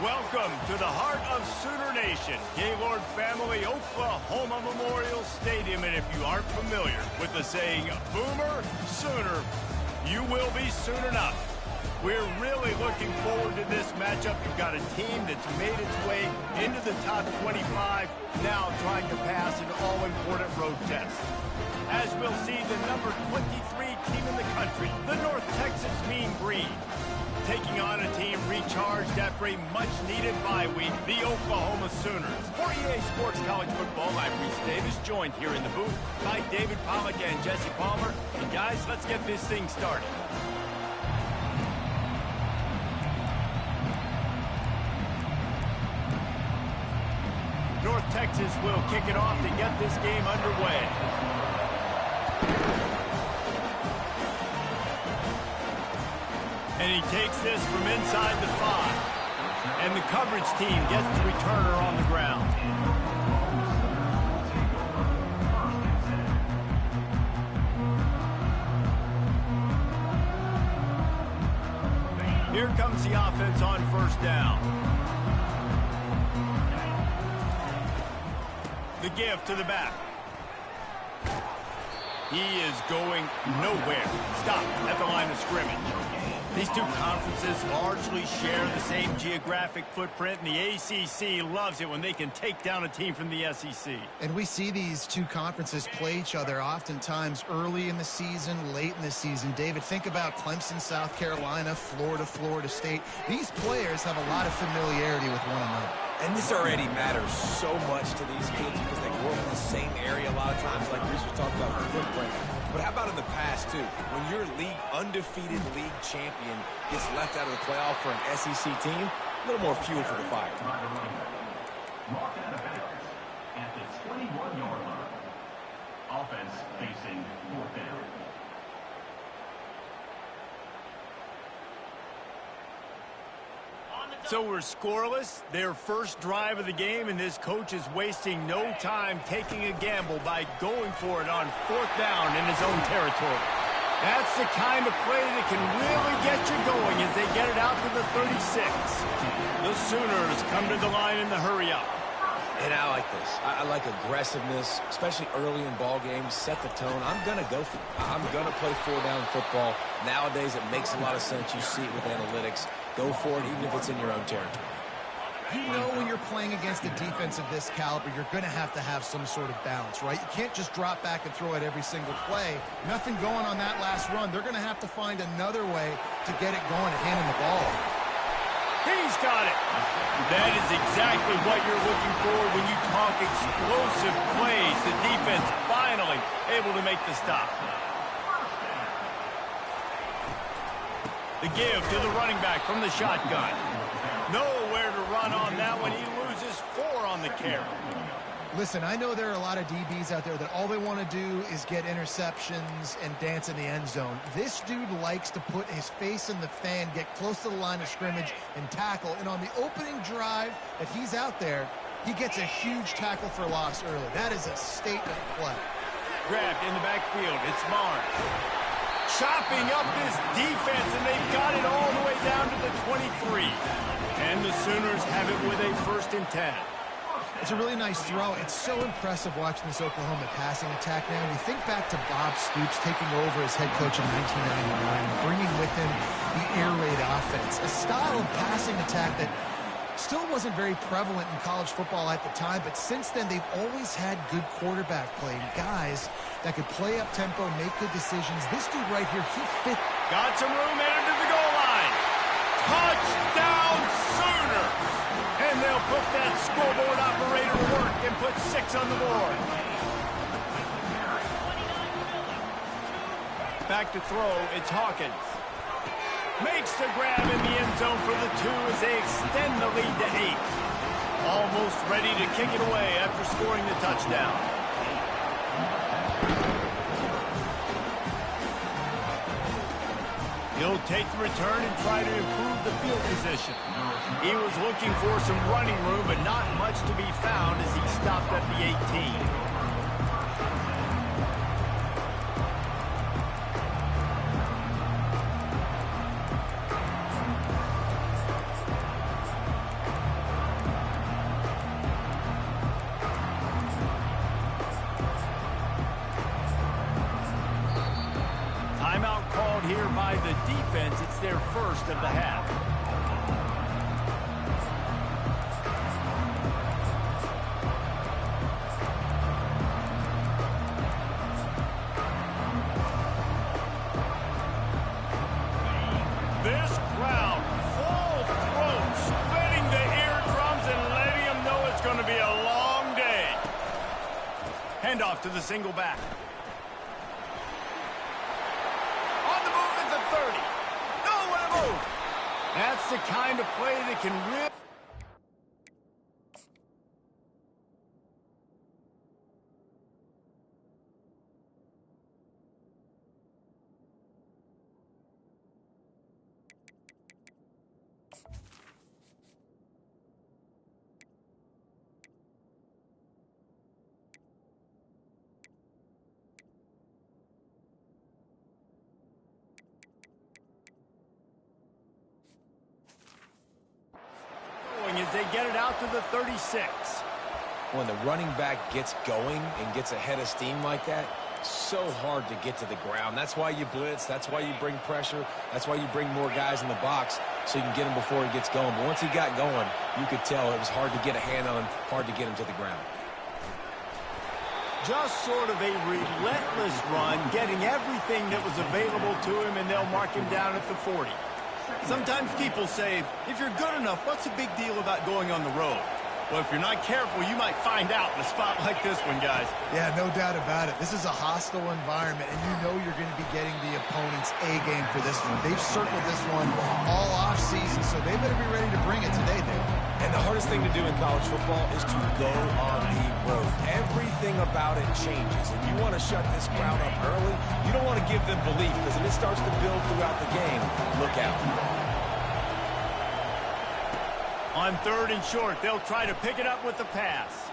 Welcome to the heart of Sooner Nation, Gaylord Family Oklahoma Memorial Stadium. And if you aren't familiar with the saying, Boomer Sooner, you will be soon enough. We're really looking forward to this matchup. You've got a team that's made its way into the top 25, now trying to pass an all-important road test. As we'll see, the number 23 team in the country, the North Texas Mean Green, taking on a team recharged after a much-needed bye week, the Oklahoma Sooners. For EA Sports College Football, I'm Reese Davis, joined here in the booth by David Pollack and Jesse Palmer. And guys, let's get this thing started. North Texas will kick it off to get this game underway. And he takes this from inside the 5. And the coverage team gets the returner on the ground. Here comes the offense on first down. The give to the back. He is going nowhere. Stop at the line of scrimmage. These two conferences largely share the same geographic footprint, and the ACC loves it when they can take down a team from the SEC. And we see these two conferences play each other oftentimes early in the season, late in the season. David, think about Clemson, South Carolina, Florida, Florida State. These players have a lot of familiarity with one another. And this already matters so much to these kids because they grew up in the same area a lot of times, like Reese was talking about the footprint. But how about in the past, too? When your undefeated league champion gets left out of the playoff for an SEC team, a little more fuel for the fire. Mark out of bounds at the 21-yard line. Offense facing fourth down. So we're scoreless, their first drive of the game, and this coach is wasting no time taking a gamble by going for it on fourth down in his own territory. That's the kind of play that can really get you going as they get it out to the 36. The Sooners come to the line in the hurry up. And I like this. I like aggressiveness, especially early in ball games. Set the tone. I'm going to go for it. I'm going to play four-down football. Nowadays, it makes a lot of sense. You see it with analytics. Go for it, even if it's in your own territory. You know when you're playing against a defense of this caliber, you're going to have some sort of balance, right? You can't just drop back and throw it every single play. Nothing going on that last run. They're going to have to find another way to get it going and hand him the ball. He's got it. That is exactly what you're looking for when you talk explosive plays. The defense finally able to make the stop. The give to the running back from the shotgun. Nowhere to run on that one. He loses 4 on the carry. Listen, I know there are a lot of DBs out there that all they want to do is get interceptions and dance in the end zone. This dude likes to put his face in the fan, get close to the line of scrimmage, and tackle. And on the opening drive that he's out there, he gets a huge tackle for loss early. That is a statement play. Grabbed in the backfield. It's Barnes. Chopping up this defense, and they've got it all the way down to the 23. And the Sooners have it with a 1st and 10. It's a really nice throw. It's so impressive watching this Oklahoma passing attack now. You think back to Bob Stoops taking over as head coach in 1999, bringing with him the air raid offense, a style of passing attack that still wasn't very prevalent in college football at the time, but since then they've always had good quarterback play, guys that could play up tempo, make good decisions. This dude right here, he fit. Got some room, headed to the goal line. Touchdown Sooner! And they'll put that scoreboard operator to work and put 6 on the board. Back to throw, it's Hawkins. Makes the grab in the end zone for the 2 as they extend the lead to 8. Almost ready to kick it away after scoring the touchdown. He'll take the return and try to improve the field position. He was looking for some running room, but not much to be found as he stopped at the 18. here by the defense. It's their first of the half. This crowd, full throat, splitting the eardrums and letting them know it's going to be a long day. Handoff to the single back. On the move at the 30. Nowhere to move. That's the kind of play that can really... as they get it out to the 36. When the running back gets going and gets a head of steam like that, so hard to get to the ground. That's why you blitz. That's why you bring pressure. That's why you bring more guys in the box so you can get him before he gets going. But once he got going, you could tell it was hard to get a hand on him, hard to get him to the ground. Just sort of a relentless run, getting everything that was available to him, and they'll mark him down at the 40. Sometimes people say, if you're good enough, what's the big deal about going on the road? Well, if you're not careful, you might find out in a spot like this one, guys. Yeah, no doubt about it. This is a hostile environment, and you know you're going to be getting the opponent's A-game for this one. They've circled this one all off-season, so they better be ready to bring it today, Dave. And the hardest thing to do in college football is to go on the road. Everything about it changes, and you want to shut this crowd up early. You don't want to give them belief, because if it starts to build throughout the game, look out. On 3rd and short, they'll try to pick it up with the pass.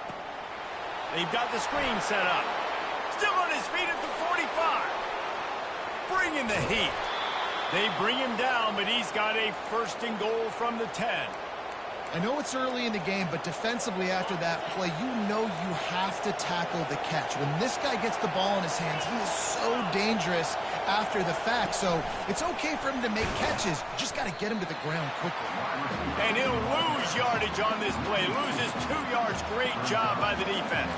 They've got the screen set up. Still on his feet at the 45. Bringing the heat. They bring him down, but he's got a 1st and goal from the 10. I know it's early in the game, but defensively after that play, you know you have to tackle the catch. When this guy gets the ball in his hands, he is so dangerous after the fact. So it's okay for him to make catches. You just got to get him to the ground quickly. And he'll lose yardage on this play. Loses 2 yards. Great job by the defense.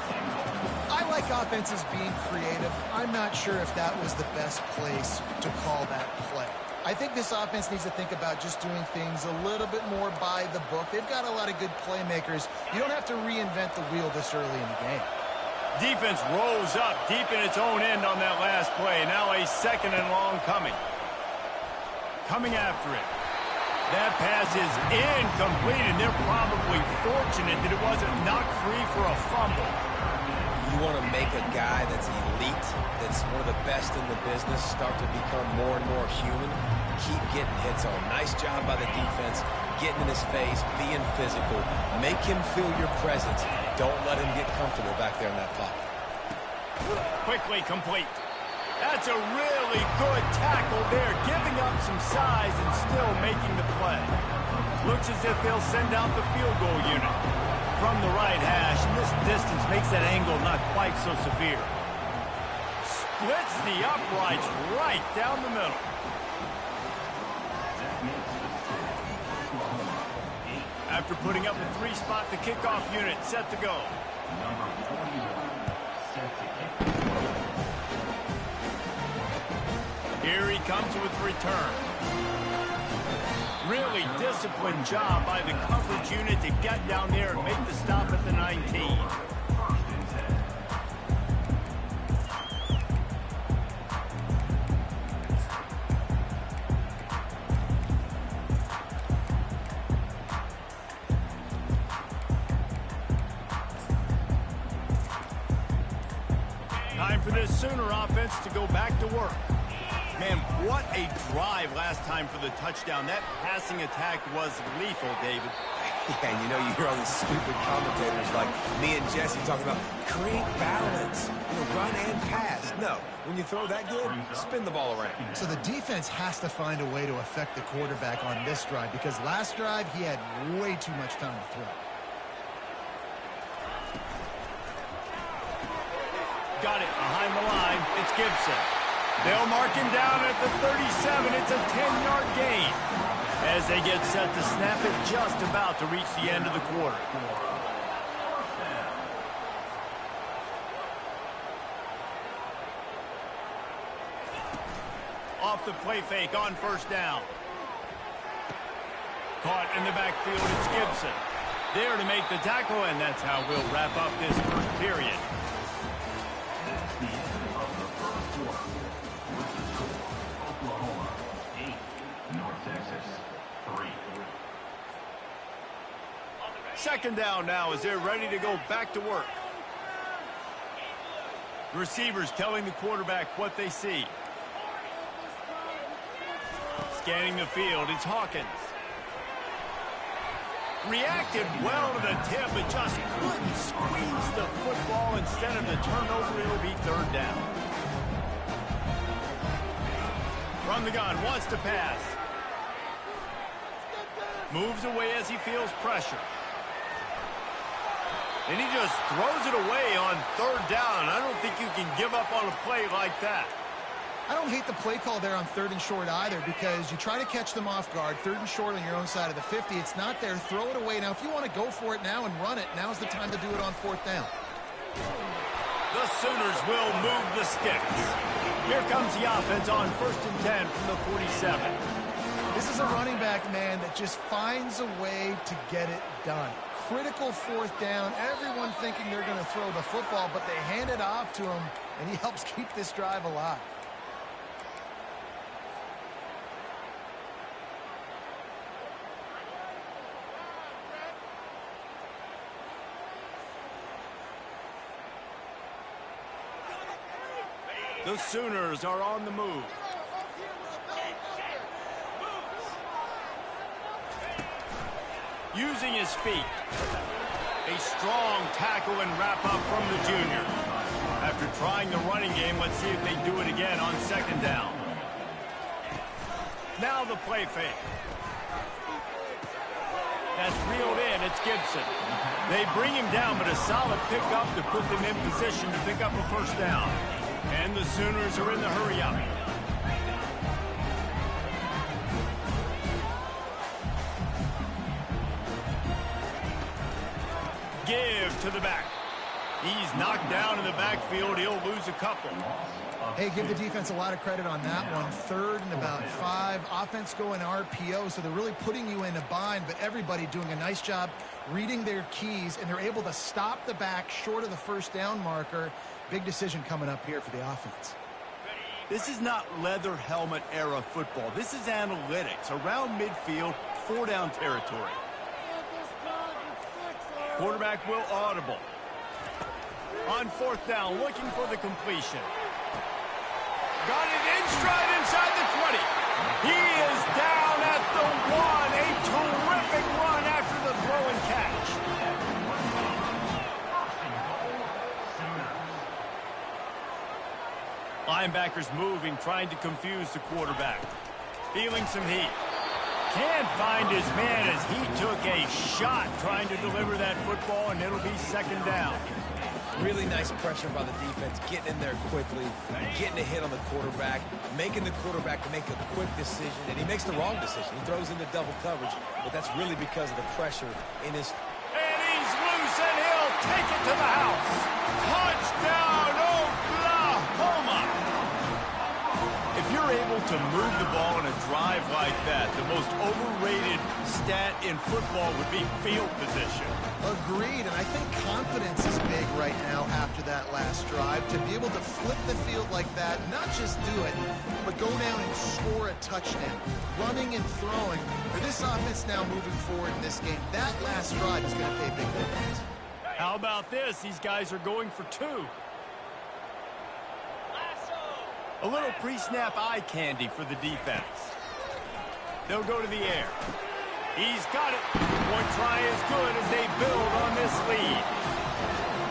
I like offenses being creative. I'm not sure if that was the best place to call that play. I think this offense needs to think about just doing things a little bit more by the book. They've got a lot of good playmakers. You don't have to reinvent the wheel this early in the game. Defense rolls up deep in its own end on that last play. Now a 2nd and long coming. Coming after it. That pass is incomplete, and they're probably fortunate that it wasn't knocked free for a fumble. You want to make a guy that's elite, that's one of the best in the business, start to become more and more human. Keep getting hits on. Nice job by the defense, getting in his face, being physical. Make him feel your presence. Don't let him get comfortable back there in that pocket. Quickly complete. That's a really good tackle there, giving up some size and still making the play. Looks as if they'll send out the field goal unit from the right hash, and this distance makes that angle not quite so severe. Splits the uprights right down the middle. After putting up a 3-spot, the kickoff unit set to go. Number 41, set to kick. Here he comes with return. Really disciplined job by the coverage unit to get down there and make the stop at the 19. Time for this Sooner offense to go back to work. Man, what a drive last time for the touchdown. That passing attack was lethal, David. Yeah, and you know, you hear all these stupid commentators like me and Jesse talking about create balance, run and pass. No, when you throw that good, spin the ball around. So the defense has to find a way to affect the quarterback on this drive, because last drive he had way too much time to throw. Got it behind the line. It's Gibson. They'll mark him down at the 37. It's a 10-yard gain as they get set to snap it just about to reach the end of the quarter. Off the play fake on first down. Caught in the backfield, it's Gibson. There to make the tackle, and that's how we'll wrap up this first period. That's the end of the first quarter. With the score, Oklahoma 8, North Texas 3. Second down now as they're ready to go back to work. The receivers telling the quarterback what they see. Scanning the field, it's Hawkins. Reacted well to the tip, but just couldn't squeeze the football. Instead of the turnover, it'll be third down. From the gun, wants to pass. Moves away as he feels pressure. And he just throws it away on third down. I don't think you can give up on a play like that. I don't hate the play call there on third and short either, because you try to catch them off guard, third and short on your own side of the 50. It's not there. Throw it away. Now, if you want to go for it now and run it, now's the time to do it on fourth down. The Sooners will move the sticks. Here comes the offense on 1st and 10 from the 47. This is a running back, man, that just finds a way to get it done. Critical fourth down. Everyone thinking they're going to throw the football, but they hand it off to him, and he helps keep this drive alive. The Sooners are on the move. Using his feet. A strong tackle and wrap up from the junior. After trying the running game, let's see if they do it again on second down. Now the play fake. That's reeled in. It's Gibson. They bring him down, but a solid pickup to put them in position to pick up a first down. And the Sooners are in the hurry-up. Give to the back. He's knocked down in the backfield. He'll lose a couple. Hey, give the defense a lot of credit on that one. Third and about 5. Offense going RPO, so they're really putting you in a bind, but everybody doing a nice job reading their keys, and they're able to stop the back short of the first down marker. Big decision coming up here for the offense. This is not leather helmet era football. This is analytics. Around midfield, 4-down territory. Quarterback will audible. On fourth down, looking for the completion. Got it in stride inside the 20. He is down at the 1. A terrific run after the throw and catch. Linebackers moving, trying to confuse the quarterback. Feeling some heat. Can't find his man as he took a shot trying to deliver that football, and it'll be second down. Really nice pressure by the defense, getting in there quickly, getting a hit on the quarterback, making the quarterback make a quick decision, and he makes the wrong decision. He throws into double coverage, but that's really because of the pressure in his... And he's loose, and he'll take it to the house. Touchdown, Oklahoma! If you're able to move the ball in a drive like that, the most overrated stat in football would be field position. Agreed, and I think confidence is big right now after that last drive. To be able to flip the field like that, not just do it, but go down and score a touchdown. Running and throwing. For this offense now moving forward in this game, that last drive is going to pay big dividends. How about this? These guys are going for 2. A little pre-snap eye candy for the defense. They'll go to the air. He's got it. Point try is good as they build on this lead.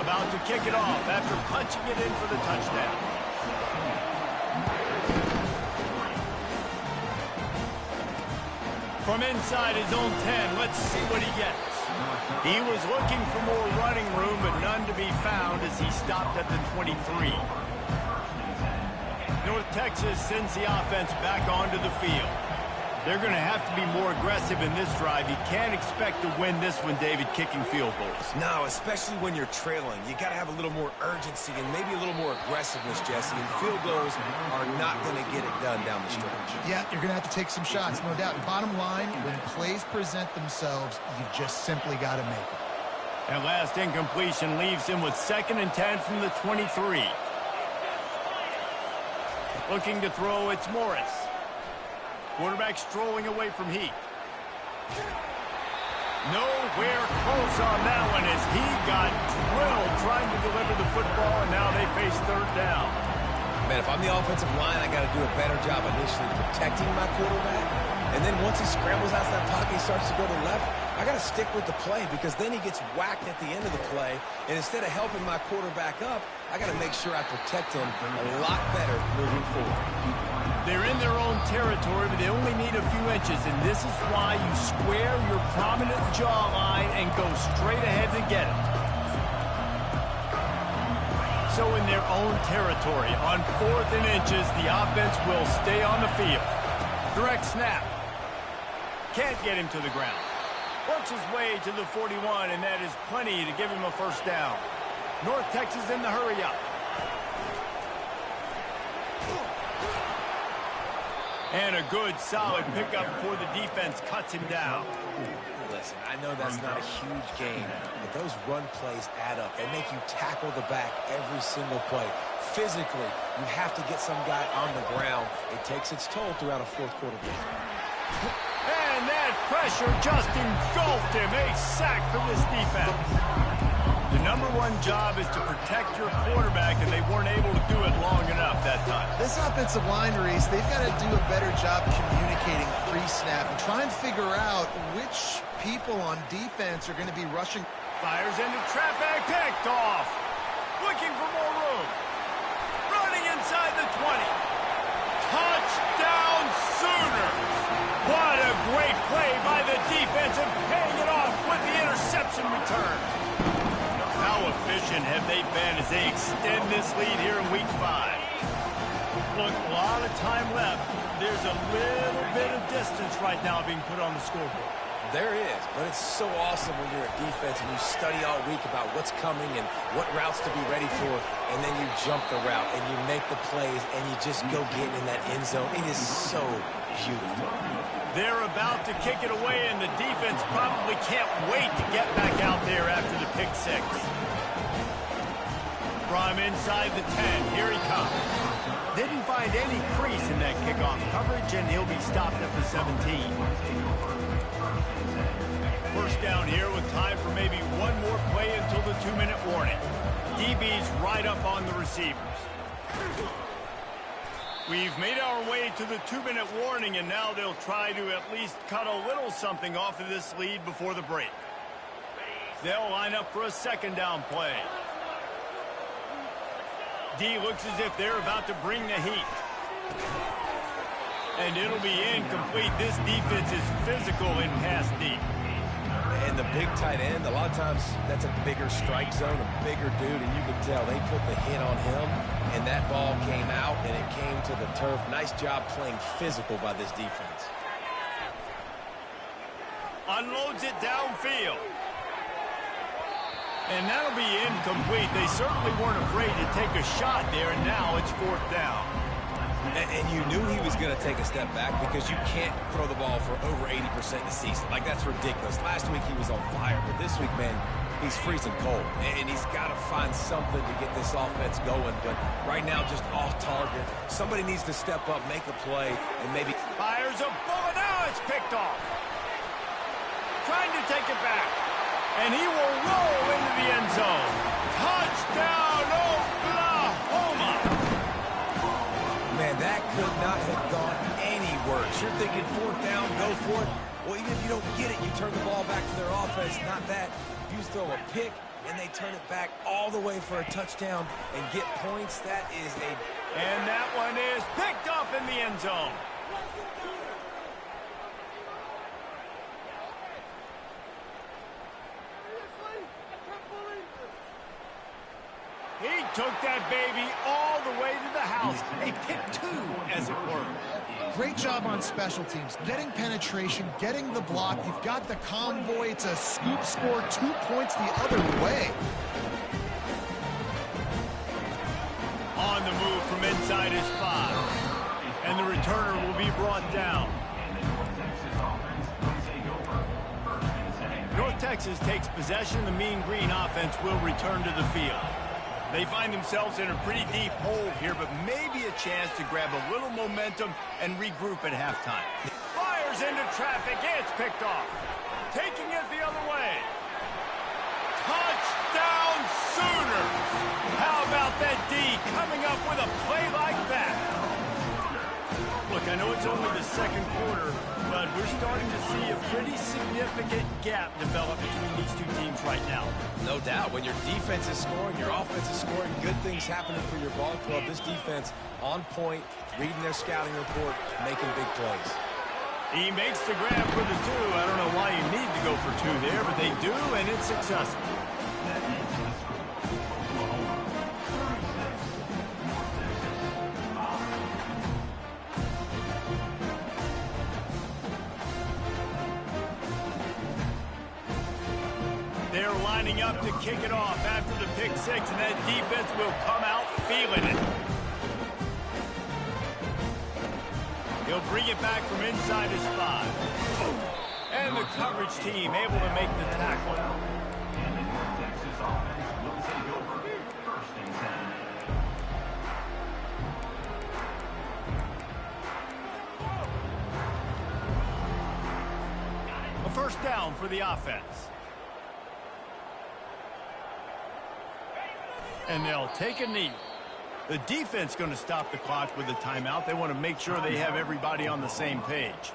About to kick it off after punching it in for the touchdown. From inside his own 10, let's see what he gets. He was looking for more running room, but none to be found as he stopped at the 23. North North Texas sends the offense back onto the field. They're going to have to be more aggressive in this drive. You can't expect to win this one, David, kicking field goals. No, especially when you're trailing. You got to have a little more urgency and maybe a little more aggressiveness, Jesse. And field goals are not going to get it done down the stretch. Yeah, you're going to have to take some shots, no doubt. Bottom line, when plays present themselves, you just simply got to make them. And last incompletion leaves him with 2nd and 10 from the 23. Looking to throw, it's Morris. Quarterback strolling away from Heath. Nowhere close on that one as he got drilled trying to deliver the football, and now they face 3rd down. Man, if I'm the offensive line, I got to do a better job initially protecting my quarterback. And then once he scrambles out of that pocket, he starts to go to the left, I got to stick with the play because then he gets whacked at the end of the play. And instead of helping my quarterback up, I got to make sure I protect him a lot better moving forward. They're in their own territory, but they only need a few inches, and this is why you square your prominent jawline and go straight ahead to get it. So in their own territory, on 4th and inches, the offense will stay on the field. Direct snap. Can't get him to the ground. Works his way to the 41, and that is plenty to give him a 1st down. North Texas in the hurry up. And a good, solid pickup before the defense cuts him down. Listen, I know that's not a huge gain, but those run plays add up. They make you tackle the back every single play. Physically, you have to get some guy on the ground. It takes its toll throughout a 4th quarter game. And that pressure just engulfed him. A sack for this defense. The #1 job is to protect your quarterback, and they weren't able to do it long enough that time. This offensive line, Reese, they've got to do a better job communicating pre-snap and try and figure out which people on defense are going to be rushing. Fires into traffic, picked off. Looking for more room. Running inside the 20. Touchdown Sooners. What a great play by the defense and paying it off with the interception return. How efficient have they been as they extend this lead here in Week 5? Look, a lot of time left. There's a little bit of distance right now being put on the scoreboard. There is, but it's so awesome when you're a defense and you study all week about what's coming and what routes to be ready for, and then you jump the route and you make the plays and you just go get in that end zone. It is so beautiful. They're about to kick it away, and the defense probably can't wait to get back out there after the pick 6. From inside the 10, here he comes. Didn't find any crease in that kickoff coverage, and he'll be stopped at the 17. 1st down here with time for maybe one more play until the 2-minute warning. DB's right up on the receivers. We've made our way to the 2-minute warning, and now they'll try to at least cut a little something off of this lead before the break. They'll line up for a 2nd down play. D looks as if they're about to bring the heat. And it'll be incomplete. This defense is physical in pass deep. And the big tight end, a lot of times that's a bigger strike zone, a bigger dude, and you can tell they put the hit on him, and that ball came out, and it came to the turf. Nice job playing physical by this defense. Unloads it downfield. And that'll be incomplete. They certainly weren't afraid to take a shot there, and now it's 4th down. And you knew he was going to take a step back because you can't throw the ball for over 80% in the season. Like, that's ridiculous. Last week he was on fire, but this week, man, he's freezing cold. And he's got to find something to get this offense going. But right now, just off target. Somebody needs to step up, make a play, and maybe... Fires a bullet. Now it's picked off. Trying to take it back. And he will roll into the end zone. Touchdown, Oklahoma! Man, that could not have gone any worse. You're thinking 4th down, go for it. Well, even if you don't get it, you turn the ball back to their offense. Not that. You throw a pick, and they turn it back all the way for a touchdown and get points. That is a... And that one is picked off in the end zone. He took that baby all the way to the house. A pick 2, as it were. Great job on special teams, getting penetration, getting the block. You've got the convoy. It's a scoop score, 2 points the other way. On the move from inside his 5. And the returner will be brought down. North Texas takes possession. The Mean Green offense will return to the field. They find themselves in a pretty deep hole here, but maybe a chance to grab a little momentum and regroup at halftime. Fires into traffic. It's picked off. Taking it the other way. Touchdown Sooners! How about that D coming up with a play like that? Look, I know it's only the second quarter, but we're starting to see a pretty significant gap develop between these two teams right now. No doubt. When your defense is scoring, your offense is scoring, good things happening for your ball club. This defense on point, reading their scouting report, making big plays. He makes the grab for the 2. I don't know why you need to go for 2 there, but they do, and it's successful. They're lining up to kick it off after the pick 6, and that defense will come out feeling it. He'll bring it back from inside his 5. And the coverage team able to make the tackle. And the North Texas offense will take over 1st and 10. A first down for the offense. And they'll take a knee. The defense going to stop the clock with a timeout. They want to make sure they have everybody on the same page.